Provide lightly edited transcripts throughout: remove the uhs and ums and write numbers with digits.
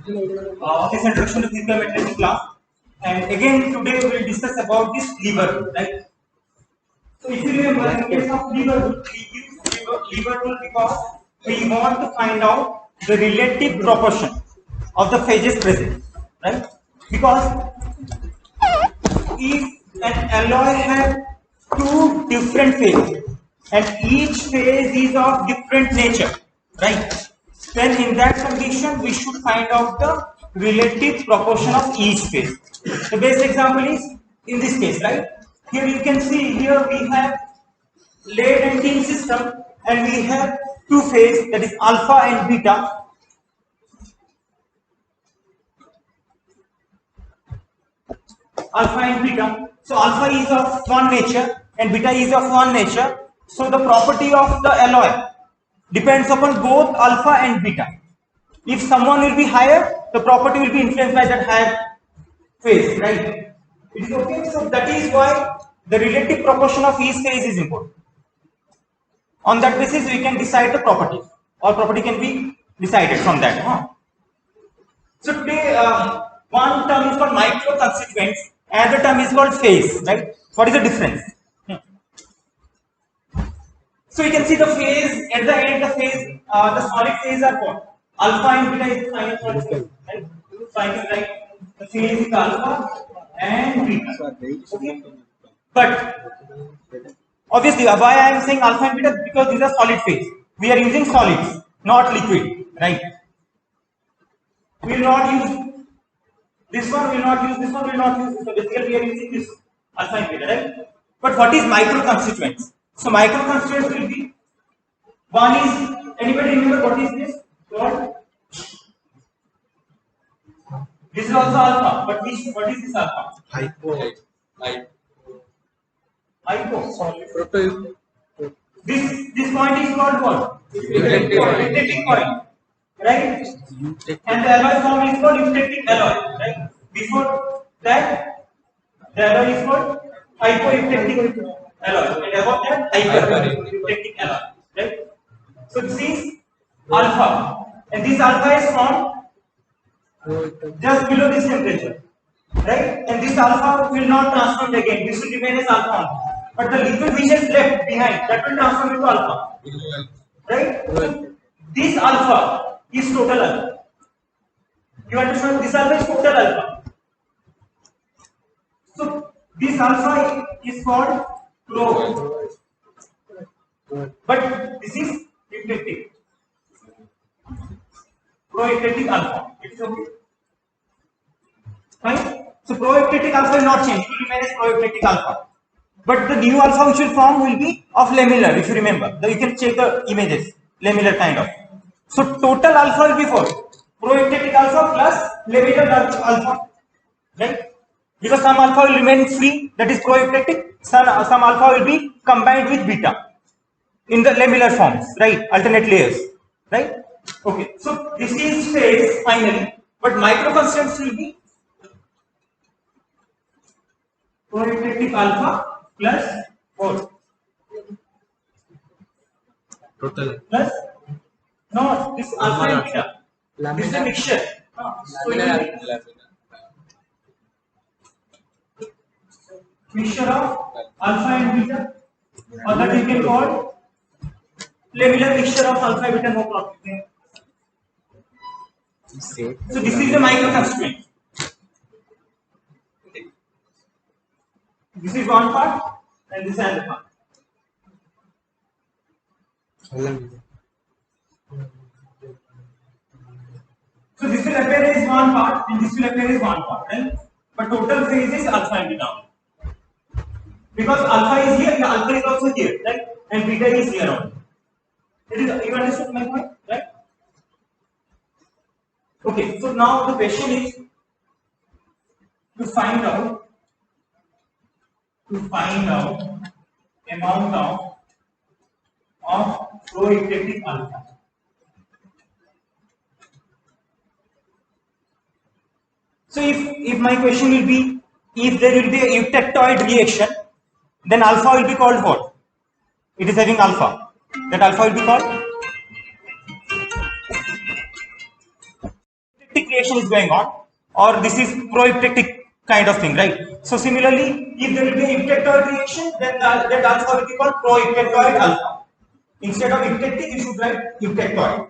This introduction to physical mechanism class, and again today we will discuss about this lever, right? So if you remember, in case of lever rule, we use lever rule because we want to find out the relative proportion of the phases present, right? Because if an alloy has two different phases and each phase is of different nature, right? Then in that condition we should find out the relative proportion of each phase. The best example is in this case, right? Here you can see, here we have lead and tin system and we have two phase, that is alpha and beta. Alpha and beta. So alpha is of one nature and beta is of one nature. So the property of the alloy depends upon both alpha and beta. If someone will be higher, the property will be influenced by that higher phase, right? It is okay. So that is why the relative proportion of each phase is important. On that basis, we can decide the property, or property can be decided from that. So today, one term is called micro constituents, another term is called phase, right? What is the difference? So you can see the phase at the end, the solid phase are what? Alpha and beta is the final solid phase, right? So I can write the phase is alpha and beta. Okay. But obviously, why I am saying alpha and beta? Because these are solid phase. We are using solids, not liquid, right? We will not use this one, we will not use this one, we will not use this one. Basically, we are using this alpha and beta, right? But what is micro constituents? So micro constituents will be, one is, anybody remember what is this? What? This is also alpha, but what is this alpha? Hypo. Hypo. This point is called what? Eutectic point, right? And the alloy form is called eutectic alloy, right? Before that, the alloy is called hypoeutectic alloy, and above that, hypereutectic alloy, right? So this is alpha, and this alpha is formed just below this temperature, right? And this alpha will not transform again. This will remain as alpha. But the liquid which is left behind, that will transform into alpha, right? So this alpha is total alpha. You understand? This alpha is total alpha. So this alpha is called pro, but this is eutectic. Proeutectic alpha. It is okay. Fine. So proeutectic alpha will not change. It will remain as proeutectic alpha. But the new alpha which will form will be of lamellar, if you remember. You can check the images, lamellar kind of. So total alpha will be for proeutectic alpha plus lamellar alpha, right? Because some alpha will remain free, that is proeutectic. Some alpha will be combined with beta in the lamellar forms, right? Alternate layers, right? Okay. So this is phase finally, but micro constants will be proeutectic alpha plus what? Total. Plus no, this alpha and beta. This is a mixture. So mixture of alpha and beta, or that you can call lamellar mixture of alpha and beta, no problem. So this is the micro constituent. This is one part and this is another part. So this will appear as one part and this will appear as one part, right? But total phase is alpha and beta. Because alpha is here, the alpha is also here, right? And beta is here only. You understood my point, right? Okay, so now the question is to find out amount of proeutectic alpha. So if my question will be, if there will be a eutectoid reaction, then alpha will be called what? It is having alpha. That alpha will be called reaction is going on, or this is proepileptic kind of thing, right? So similarly, if there will be an eptectoid reaction, then that alpha will be called proeptectoid alpha. Instead of eptectic, you should write eptectoid.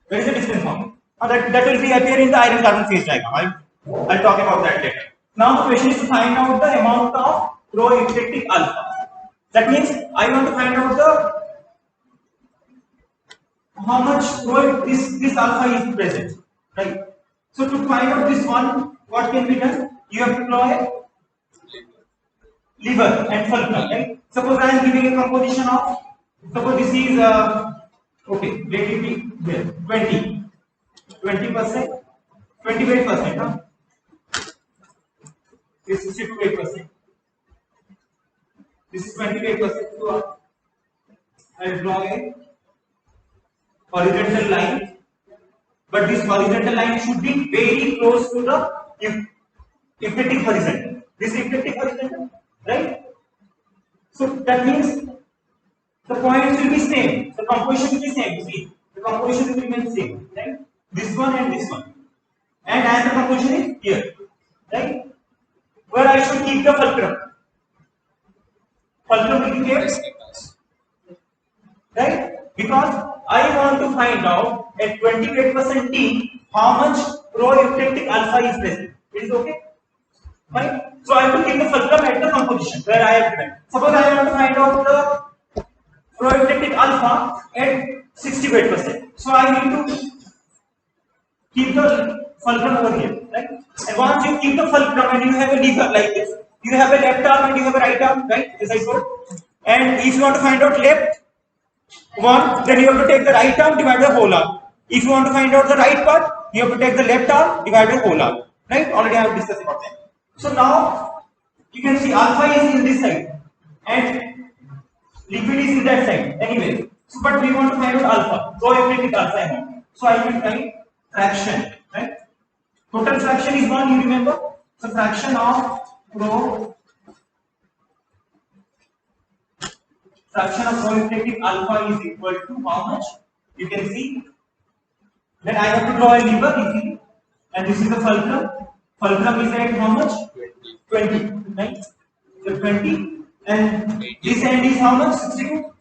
Where is the difference from? That will be appear in the iron carbon phase diagram. I'll talk about that later. Now the question is to find out the amount of proeptectic alpha. That means I want to find out the how much this alpha is present, right? So to find out this one, what can be done? You have to employ liver and fulcrum, right? Suppose I am giving a composition of, suppose this is okay, let it be there 20%, 28%, huh? This is 68%. This is 28%. So I draw a horizontal line, but this horizontal line should be very close to the eclectic horizontal. This eclectic horizontal, right? So that means the points will be same. The composition will be same. See, the composition will remain same, right? This one and this one, and as the composition is here, right? Where I should keep the fulcrum. Fulcrum will be here, right? Because I want to find out at 28% T how much proeptectic alpha is present. It is okay? Fine. So I have to keep the fulcrum at the composition where I have given. Suppose I want to find out the proeptectic alpha at 68%. So I need to keep the fulcrum over here, right? And once you keep the fulcrum and you have a lever like this, you have a left arm and you have a right arm, right? As I told. And if you want to find out left one, then you have to take the right arm divide the whole arm. If you want to find out the right part, you have to take the left arm divide the whole arm. Right? Already I have discussed about that. So now you can see alpha is in this side and liquid is in that side. Anyway, so but we want to find out alpha, proeptectic alpha amount. So I will write fraction. Right? Total fraction is 1. You remember? So fraction of proeptectic alpha is equal to how much? You can see. Then I have to draw a lever easily, and this is the fulcrum. Fulcrum is at how much? 20, right? So 20, and this end is how much? 62.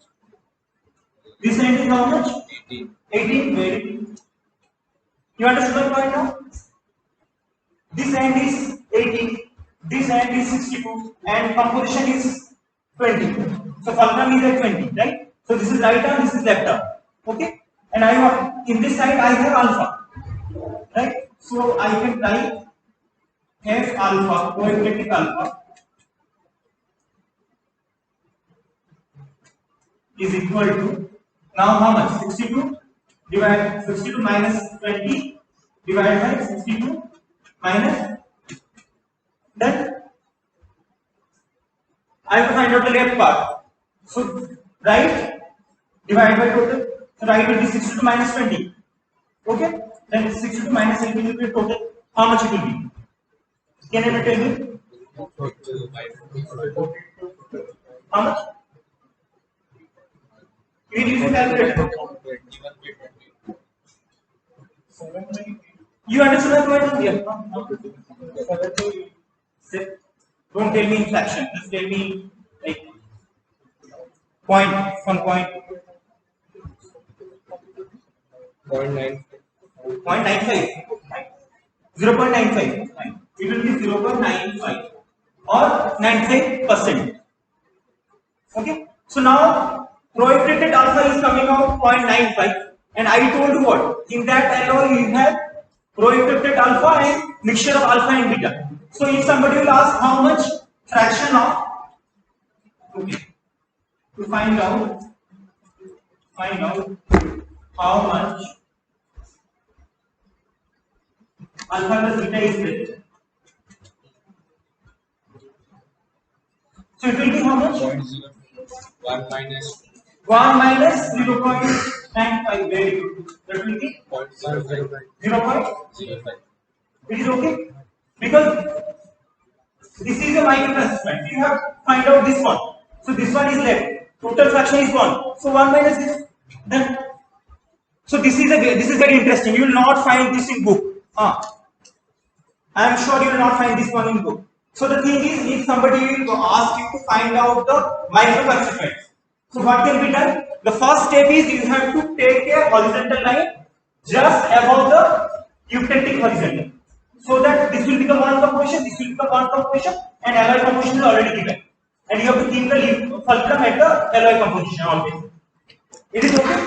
This end is how much? 18. Very good. You understand the point now? This end is 18. This end is 62, and composition is 20. So fulcrum is at 20, right? So this is right arm, this is left arm. Okay? And I have in this side I have alpha. Right? So I can write F alpha, proeptectic alpha is equal to, now how much? 62 minus 20 divided by 62 minus, then I have to find out the left part. So right divided by total. So right will be 62 minus 20. Okay? Then 62 minus 20 will be total. How much it will be? Can you tell me? How much? You will use a calculator. You understand the point? Yeah. Don't tell me in fraction. Just tell me like point, 1 point. 0.95. 0.95. It will be 0.95 or 95%. Okay. So now proeptectic alpha is coming out 0.95, and I told you what? In that alloy you have proeptectic alpha and mixture of alpha and beta. So if somebody will ask how much fraction of, okay, to find out how much alpha plus beta is present. So it will be how much? 1 minus 0.95. Very good. That will be 0.05. 0.05. It is okay because this is a minor transparent. You have to find out this one. So this one is left. Total fraction is 1. So 1 minus this. Then so this is very interesting. You will not find this in book. I am sure you will not find this one in book. So the thing is, if somebody will ask you to find out the microconstituents, so what can be done? The first step is you have to take a horizontal line just above the eutectic horizontal, so that this will become one composition, this will become one composition, and alloy composition is already given. And you have to keep the fulcrum at the alloy composition always. It is okay.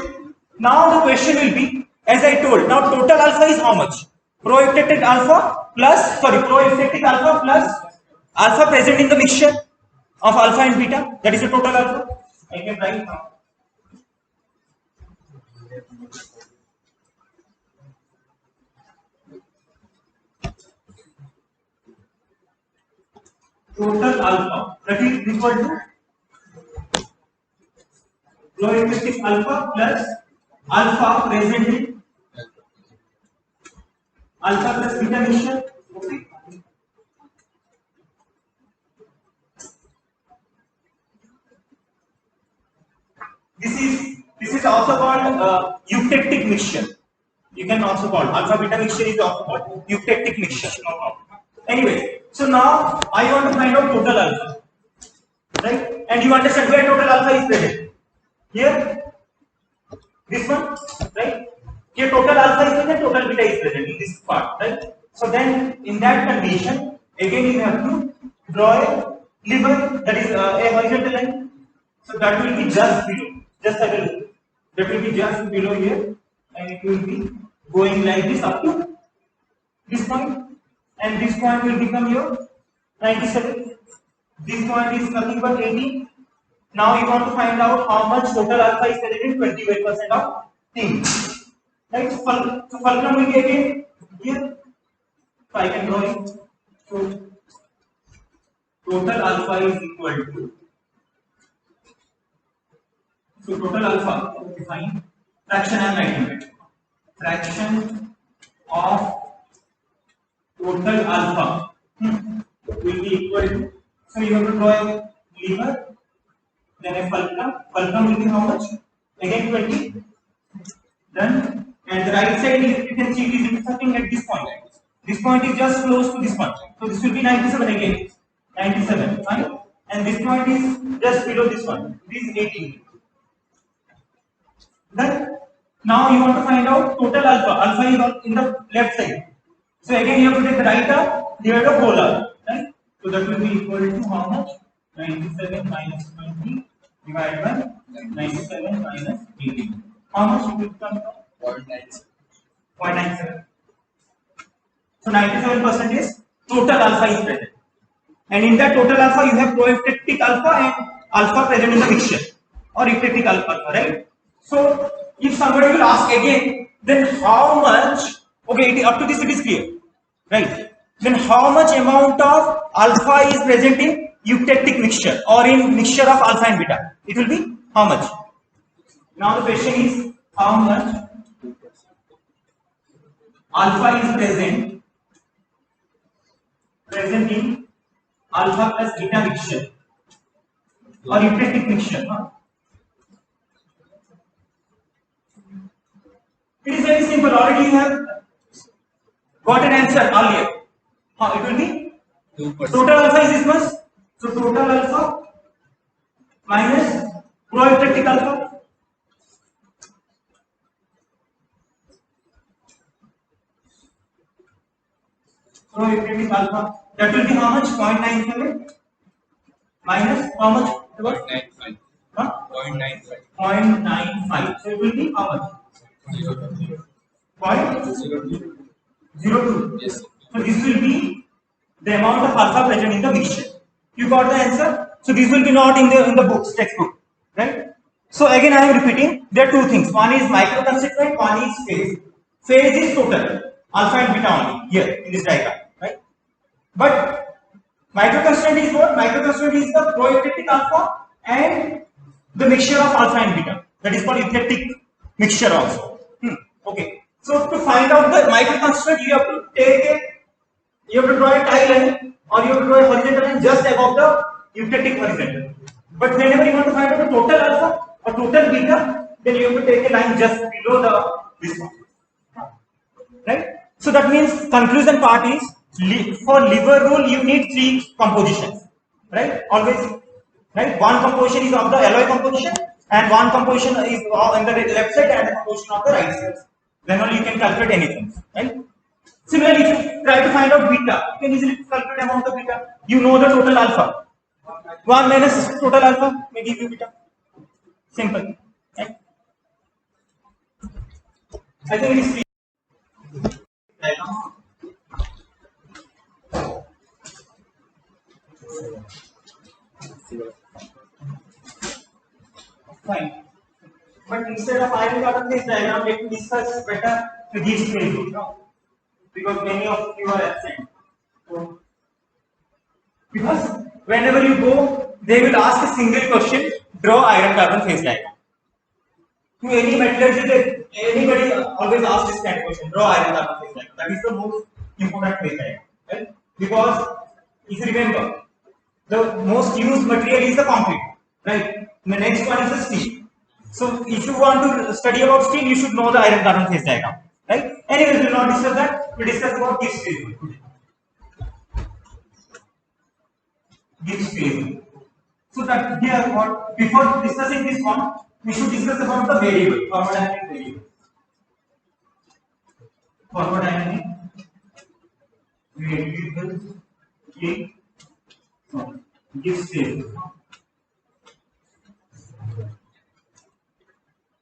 Now the question will be, as I told, now total alpha is how much? Pro-eutectic alpha plus, pro-eutectic alpha plus alpha present in the mixture of alpha and beta, that is the total alpha. I can write now. Total alpha, that is equal to pro-eutectic alpha plus alpha present in alpha plus beta mixture. Okay. This is also called eutectic mixture. You can also call alpha beta mixture is also called eutectic mixture. No problem. Anyway, so now I want to find out total alpha, right? And you understand where total alpha is present? Here, this one, right? Here total alpha is present, total beta is present in this part, right? So then, in that condition, again you have to draw a lever, that is a horizontal line. So that will be just below. Just have a look. That will be just below here, and it will be going like this up to this point, and this point will become your 97. This point is nothing but 80. Now you want to find out how much total alpha is present in 28% of thing. Right? So fulcrum will be again here. So I can draw it. So total alpha is equal to. So total alpha, define fraction I am writing it. Fraction of total alpha will be equal to. So you have to draw a lever, then a fulcrum. Fulcrum will be how much? Again 20. Done. And the right side, you can see, it is intersecting at this point. This point is just close to this point. So this will be 97 again. 97. Fine. And this point is just below this one. This is 18. Then now you want to find out total alpha. Alpha is in the left side. So again you have to take the right arm, divide the whole arm. Right? So that will be equal to how much? 97 minus 20 divided by 97 minus 18. How much it will come? 0.97. 0.97. So 97% is total alpha is present. And in that total alpha you have pro-eutectic alpha and alpha present in the mixture, or eutectic alpha, right? So if somebody will ask again, then how much, okay, up to this it is clear, right? Then how much amount of alpha is present in eutectic mixture or in mixture of alpha and beta? It will be how much? Now the question is, how much alpha is present in alpha plus beta mixture or eutectic mixture? It is very simple. Already you have got an answer earlier. It will be 2%. Total alpha is this much. So total alpha minus pro-eutectic alpha. Pro-eutectic alpha. That will be how much? 0.97 minus how much? 0.95. Huh? 0.95. 0.95. So it will be how much? 0.02. 0.02. Yes. So this will be the amount of alpha present in the mixture. You got the answer? So this will be not in the books, textbook, right? So again I am repeating, there are two things. One is microconstituent, one is phase. Phase is total, alpha and beta only, here in this diagram, right? But microconstituent is what? Microconstituent is the pro-eutectic alpha and the mixture of alpha and beta. That is called eutectic mixture also. Okay. So to find out the microconstituent, you have to draw a tie line, or you have to draw a horizontal line just above the eutectic horizontal. But whenever you want to find out the total alpha or total beta, then you have to take a line just below this one. Right? So that means conclusion part is For lever rule, you need 3 compositions, right? Always, right? One composition is of the alloy composition, and one composition is on the left side, and the composition of the right side. Then only you can calculate anything, right? Similarly, if you try to find out beta, you can easily calculate amount of beta. You know the total alpha. 1 minus total alpha may give you beta. Simple, right? I think it is free. Fine. But instead of iron carbon phase diagram, let me discuss better the Gibbs phase rule. No? Because many of you are absent. So, because whenever you go, they will ask a single question: draw iron carbon phase diagram. To any metallurgy, anybody always asks this kind of question: draw iron carbon phase diagram. That is the most important phase diagram, right? Because if you remember, the most used material is the concrete, right? The next one is the steel. So if you want to study about steel, you should know the iron carbon phase diagram, right? Anyway, we will not discuss that. We will discuss about Gibbs phase rule today. Gibbs phase rule. So that here, what before discussing this one, we should discuss about the variable, thermodynamic variable. Thermodynamic variable in Gibbs phase rule.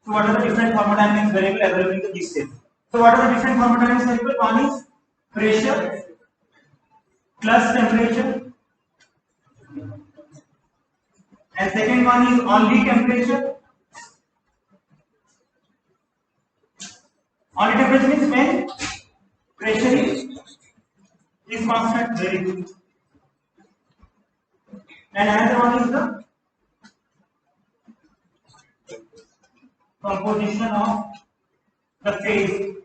So what are the different thermodynamics variables available in the Gibbs phase? So what are the different thermodynamics variables? One is pressure plus temperature, and second one is only temperature. Only temperature means when pressure is constant. Very good. And another one is the composition of the phase.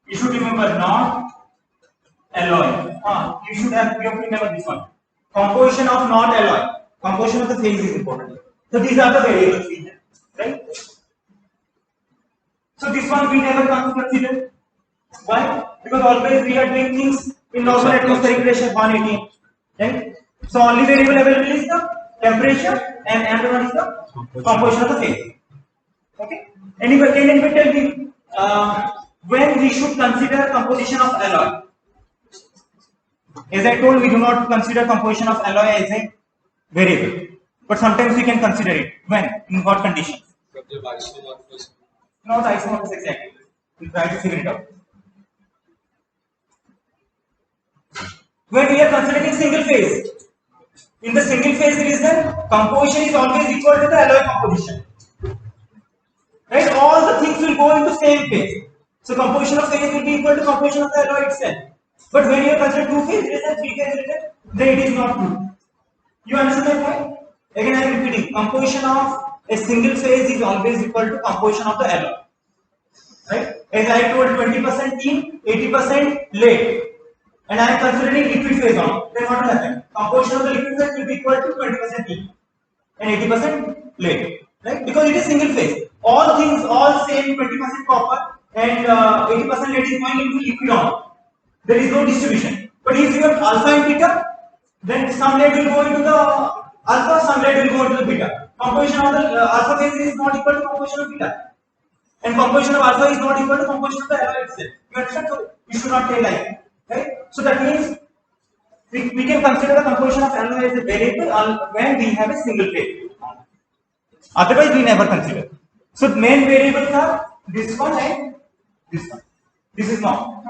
You should remember not alloy. You should have to remember this one. Composition of not alloy. Composition of the phase is important. So these are the variables we have, right? So this one we never consider. Why? Because always we are doing things in normal atmospheric pressure 180, right? So only variable available is the temperature, and another one is the composition of the phase. Okay. Anybody can tell me when we should consider composition of alloy? As I told, we do not consider composition of alloy as a variable, but sometimes we can consider it. When? In what conditions? Not isomorphous exactly. We'll try to figure it out. When we are considering single phase, in the single phase reason, composition is always equal to the alloy composition. Right? All the things will go into same phase. So composition of phase will be equal to composition of the alloy itself. But when you are considering two phase reason, three phase reason, then it is not true. You understand my point? Again, I am repeating. Composition of a single phase is always equal to composition of the alloy. Right? As I told, 20% tin, 80% lead, and I am considering liquid phase on. Then what will happen? Composition of the liquid phase will be equal to 20% tin and 80% lead. Right? Because it is single phase. All things, all same 20% copper and 80% lead is going into liquid on. There is no distribution. But if you have alpha and beta, then some lead will go into the alpha, some lead will go into the beta. Composition of the alpha phase is not equal to composition of beta. And composition of alpha is not equal to composition of the alloy itself. You understand? So you should not say like that. Right? So that means we can consider the composition of alloy as a variable when we have a single phase. Otherwise, we never consider. So main variables are this one and this one. This is not.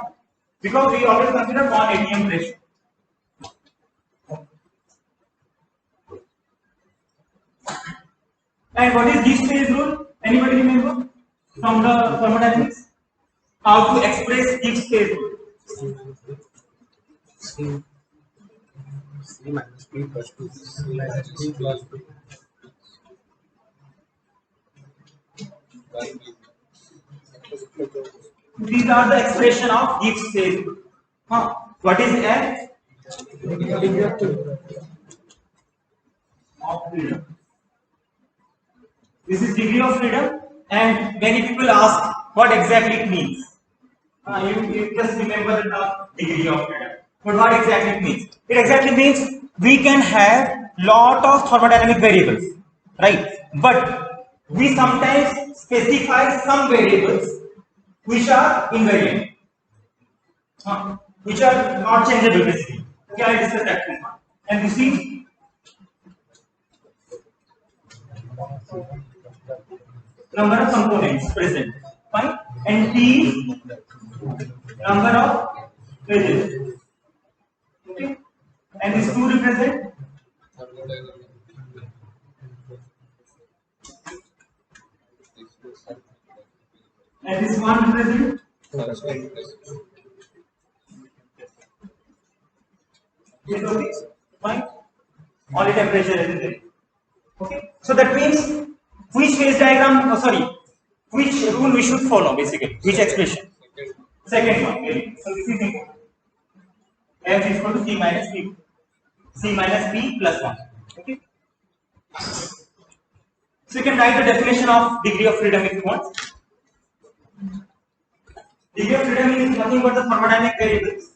Because we always consider 1 atm ratio. And what is Gibbs phase rule? Anybody remember from the thermodynamics? How to express Gibbs phase rule? C minus P plus 2. C minus P plus 2. These are the expression of Gibbs phase rule. What is F? Of freedom. This is degree of freedom, and many people ask what exactly it means. You just remember the degree of freedom. But what exactly it means? It exactly means we can have lot of thermodynamic variables, right? But we sometimes specify some variables which are invariant, which are not changeable basically. Okay, I discussed that one. And this is number of components present, fine, and T is number of phases, okay, and these two represent and this one represent this, okay, fine, only temperature is there, okay. So that means which phase diagram, which rule we should follow basically, which expression? Second one, okay. So this is important. F is equal to C minus P. C minus P plus 1. Okay. So you can write the definition of degree of freedom if you want. Degree of freedom is nothing but the thermodynamic variables.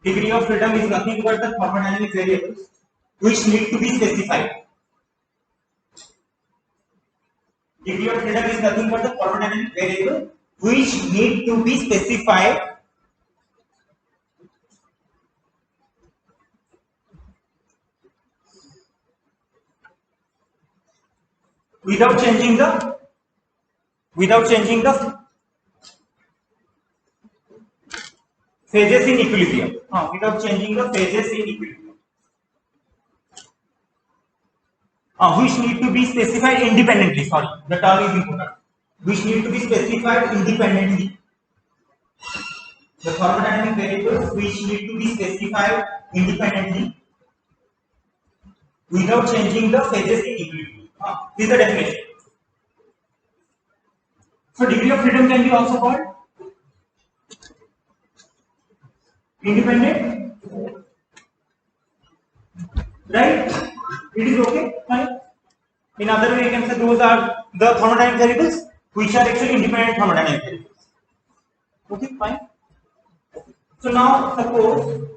Degree of freedom is nothing but the thermodynamic variables which need to be specified. Degree of freedom is nothing but the thermodynamic variable which need to be specified without changing the phases in equilibrium. Without changing the phases in equilibrium. Which need to be specified independently. Sorry, the term is important. Which need to be specified independently. The thermodynamic variables which need to be specified independently without changing the phases in equilibrium. This is the definition. So degree of freedom can be also called independent, right? It is okay, fine. In other way, you can say those are the thermodynamic variables which are actually independent thermodynamic variables. Okay, fine. So now suppose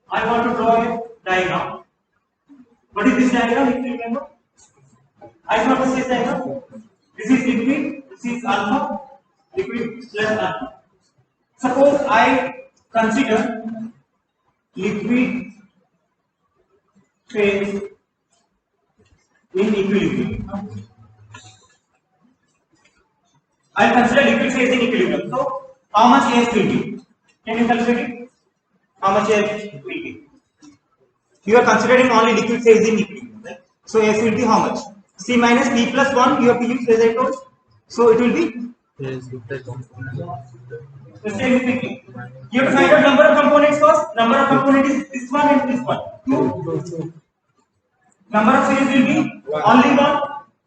I want to draw a diagram. What is this diagram? If you remember, isomorphosis diagram. This is liquid. This is alpha. Liquid plus alpha. Suppose I consider liquid phase in equilibrium. I consider liquid phase in equilibrium. So, how much F will be? Can you calculate it? How much F will be? You are considering only liquid phase in equilibrium, right? So, F will be how much? C minus P plus 1, you have to use as I told. So, it will be the same thing. You have to find out number of components first. Number of components is this one and this one. 2. Number of phase will be only 1.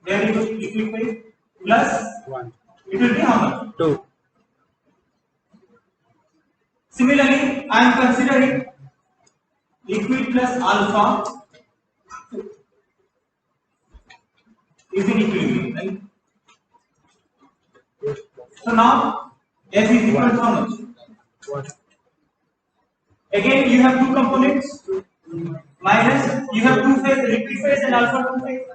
There you go, liquid phase plus 1. It will be how much? 2. Similarly, I am considering liquid plus alpha is in equilibrium, right? So now F is equal to how much? 1. Again, you have two components. Minus, you have two phase, liquid phase and alpha 2 phase.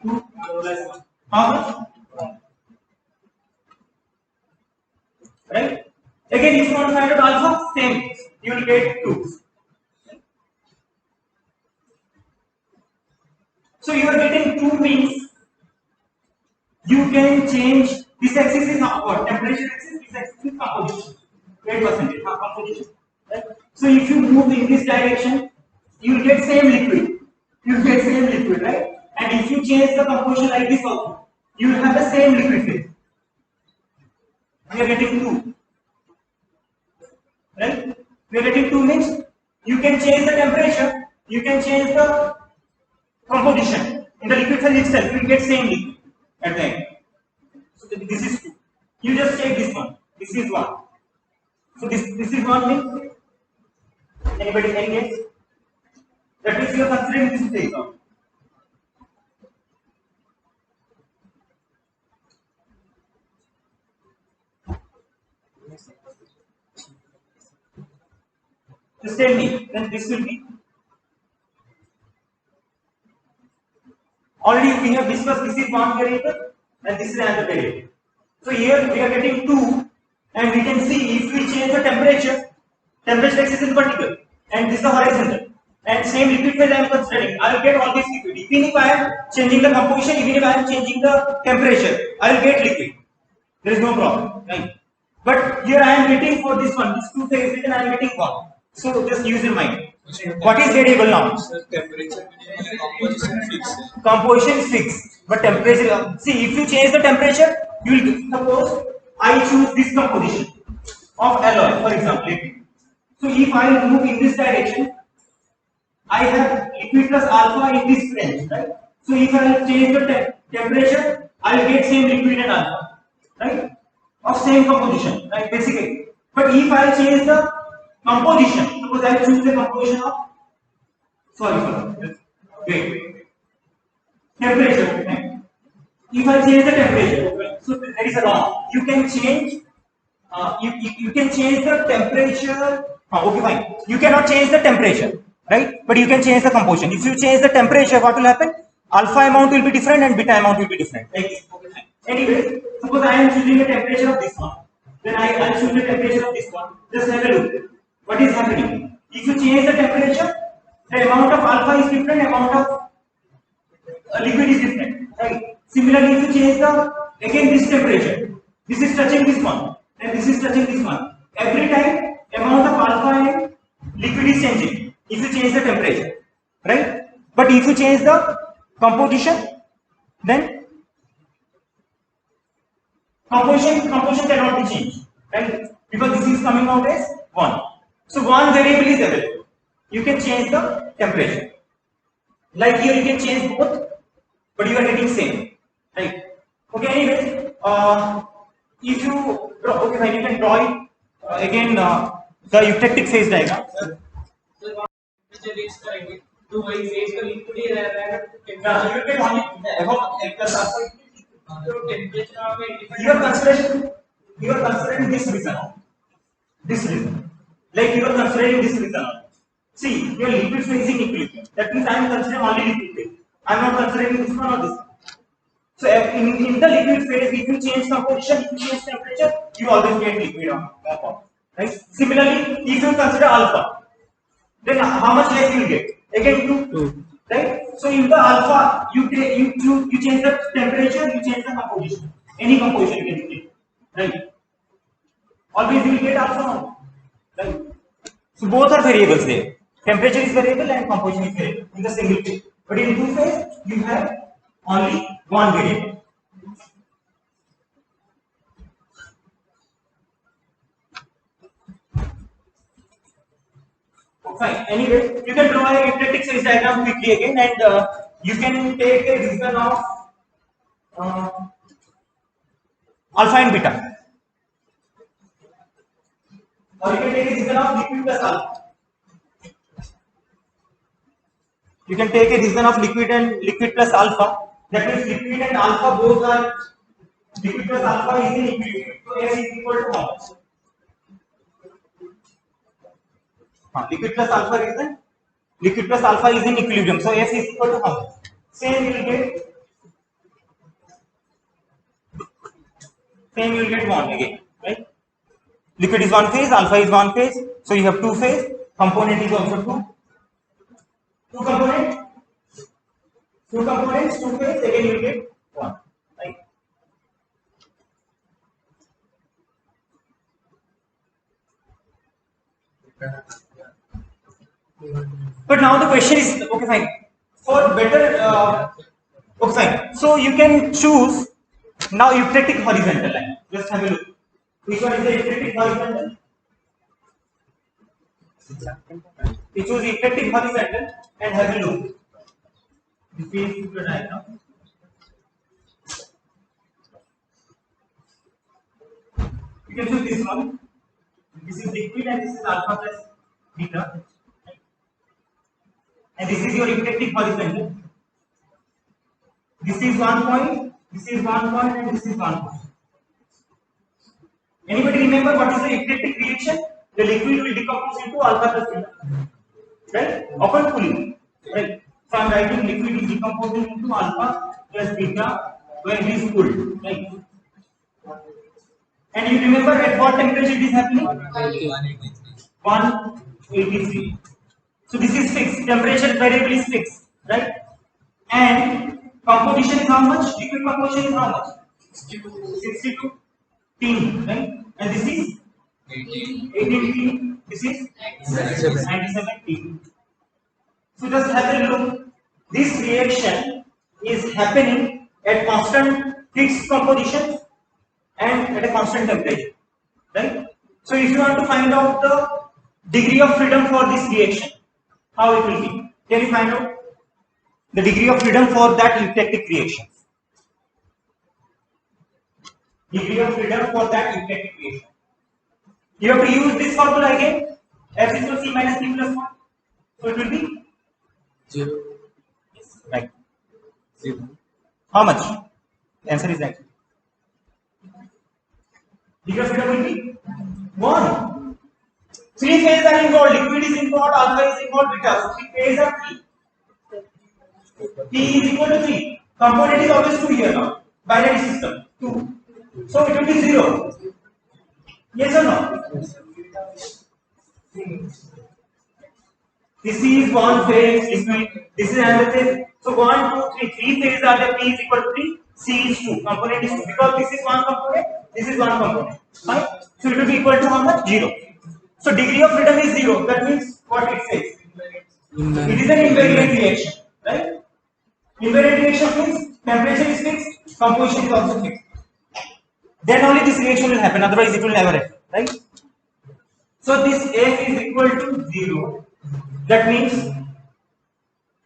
2 plus 1. How much? 1. Right? Again, if you want to find out alpha, same. You will get 2. So you are getting 2 means you can change this axis is what? Temperature axis, this axis is composition. 8% composition. Right? So if you move in this direction, you will get same liquid. You will get same liquid, right? And if you change the composition like this also, you will have the same liquid phase. We are getting 2. Right? We are getting 2 means you can change the temperature, you can change the composition. In the liquid phase itself, you will get same liquid at the end. So this is 2. You just take this one. This is 1. So this is 1 means. Anybody can guess? That means you are considering this phase now. Just tell me. Then this will be. Already we have discussed this is one variable and this is another variable. So here we are getting 2 and we can see if we change the temperature axis is vertical and this is the horizontal. And same liquid phase I am considering. I will get always liquid. Even if I am changing the composition, even if I am changing the temperature, I will get liquid. There is no problem, right? But here I am getting for this one, this 2 phase and I am getting 1. So just use in mind. What is variable now? Temperature composition fixed. Composition is fixed, but temperature. See, if you change the temperature, you will suppose I choose this composition of alloy, for example. So if I move in this direction, I have liquid plus alpha in this range, right? So if I change the temperature, I will get same liquid and alpha, right? Of same composition, right? Basically. But if I change the composition, suppose I choose the composition of wait. Temperature, right? If I change the temperature, so there is a wrong. You can change. You can change the temperature. Okay, fine. You cannot change the temperature, right? But you can change the composition. If you change the temperature, what will happen? Alpha amount will be different and beta amount will be different. Like this. Okay, fine. Anyway, suppose I am choosing the temperature of this one. Then I will choose the temperature of this one. Just have a look. What is happening? If you change the temperature, the amount of alpha is different, amount of liquid is different, right? Similarly, if you change again this temperature, this is touching this one, and this is touching this one. Every time, amount of alpha and liquid is changing. If you change the temperature, right? But if you change the composition, then composition cannot be changed, right? Because this is coming out as 1. So one variable is available. You can change the temperature. Like here, you can change both, but you are getting same, right? Okay. Anyways, if you draw, okay, fine, you can draw it again the eutectic phase diagram. तो वही phase का liquid ही रह रहा है You can only तो temperature में you are considering this reason, like you are considering this reason. See, your liquid phase is in equilibrium. That means I am considering only liquid phase. I am not considering this one or this one. So in the liquid phase, if you change composition, if you change temperature, you always get liquid compound. Right? Similarly, if you consider alpha, then how much less you will get? Again 2. Right? So in the alpha, you change the temperature, you change the composition. Any composition you can take. Right? Always you will get alpha. Right? So both are variables there. Temperature is variable and composition is variable in the single phase. But in 2 phase, you have only one variable. Fine. Anyway, you can draw a eutectic phase diagram quickly again, and you can take a region of alpha and beta, or you can take a region of liquid plus alpha. You can take a region of liquid plus alpha. That means liquid and alpha both are liquid plus alpha is in equilibrium. So S is equal to how much? Liquid plus alpha is in equilibrium. So S is equal to how much? Same you will get 1 again, right? Liquid is one phase, alpha is one phase. So you have 2 phase. Component is also 2. 2 components, 2 phase, again you will get 1, right? But now the question is, okay, fine. For better, okay, fine. So you can choose now eutectic horizontal line. Just have a look. Which one is the eutectic horizontal? We choose eutectic horizontal and have a look. This is the diagram. You can choose this one. This is liquid and this is alpha plus beta. And this is your eutectic horizontal. This is 1 point, this is 1 point, and this is 1 point. Anybody remember what is the eclectic reaction? The liquid will decompose into alpha plus beta, right? Upon cooling, right? So I am writing liquid is decomposing into alpha plus beta when it is cooled, right? And you remember at what temperature it is happening? 183. So this is fixed. Temperature variable is fixed, right? And composition is how much? Liquid composition is how much? 62 team, right? And this is 18 team. This is 97 team. So just have a look. This reaction is happening at constant fixed composition and at a constant temperature, right? So if you want to find out the degree of freedom for this reaction, how it will be? Can you find out the degree of freedom for that eutectic reaction? Degree of freedom for that eutectic reaction. You have to use this formula again. F is equal to C minus T plus 1. So it will be 0. right. 0. How much? The answer is right. Degree of freedom will be 1. 3 phases are involved. Liquid is involved, alpha is involved, beta. So 3 phases are 3. T is equal to 3. Component is always 2 here now. Binary system 2. So it will be 0. Yes or no? This is one phase. This is another phase. So 1, 2, 3. 3 phases are there. P is equal to 3. C is 2. Component is 2. Because this is one component. This is one component. Right? So it will be equal to how much? 0. So degree of freedom is 0. That means what it says? It is an invariant reaction. Right? Invariant reaction means temperature is fixed, composition is also fixed. Then only this reaction will happen, otherwise it will never happen, right? So this F is equal to 0. That means,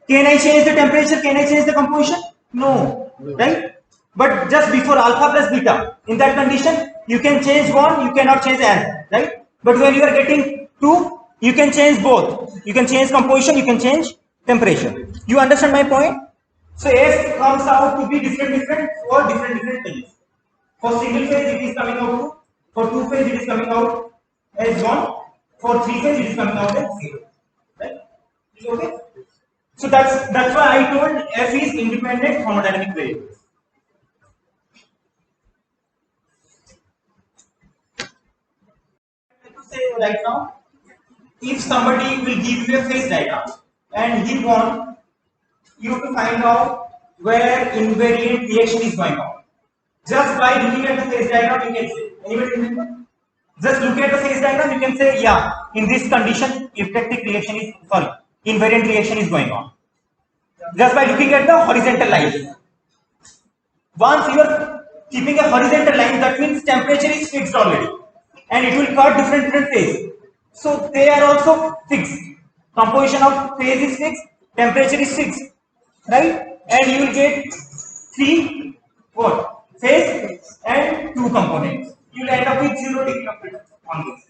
can I change the temperature? Can I change the composition? No, right? But just before alpha plus beta, in that condition, you can change one, you cannot change n, right? But when you are getting 2, you can change both. You can change composition, you can change temperature. You understand my point? So F comes out to be different for different phases. For single phase it is coming out 2. For 2 phase it is coming out as 1. For 3 phase it is coming out as 0. Right? Okay. So that's why I told F is independent thermodynamic variable. To say right now, if somebody will give you a phase diagram and he want you to find out where invariant reaction is going on. Just by looking at the phase diagram, you can say. Anybody remember? Just look at the phase diagram, you can say, yeah, in this condition, invariant reaction is going on. Just by looking at the horizontal line. Once you are keeping a horizontal line, that means temperature is fixed already. And it will cut different phases. So they are also fixed. Composition of phase is fixed, temperature is fixed. Right? And you will get 3 what? Phase and 2 components. You will end up with 0 degree of freedom on this.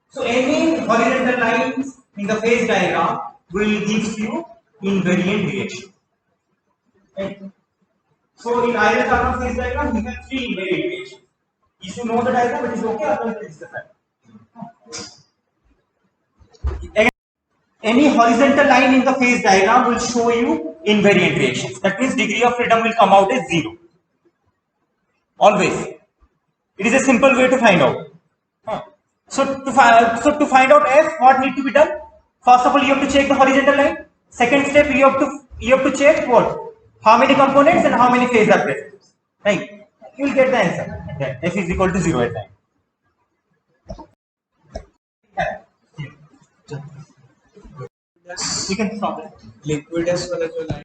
So any horizontal lines in the phase diagram will give you invariant reaction. Right? So in either type of phase diagram, we have 3 invariant reactions. If you know the diagram, it is okay, otherwise it is the fact. Any horizontal line in the phase diagram will show you invariant reactions. That means degree of freedom will come out as 0. Always. It is a simple way to find out. So to find out F, what need to be done? First of all, you have to check the horizontal line. Second step, you have to check what? How many components and how many phases are present. Right? You will get the answer. Yeah. F is equal to 0 at time. You can stop it. Liquid as well as your line.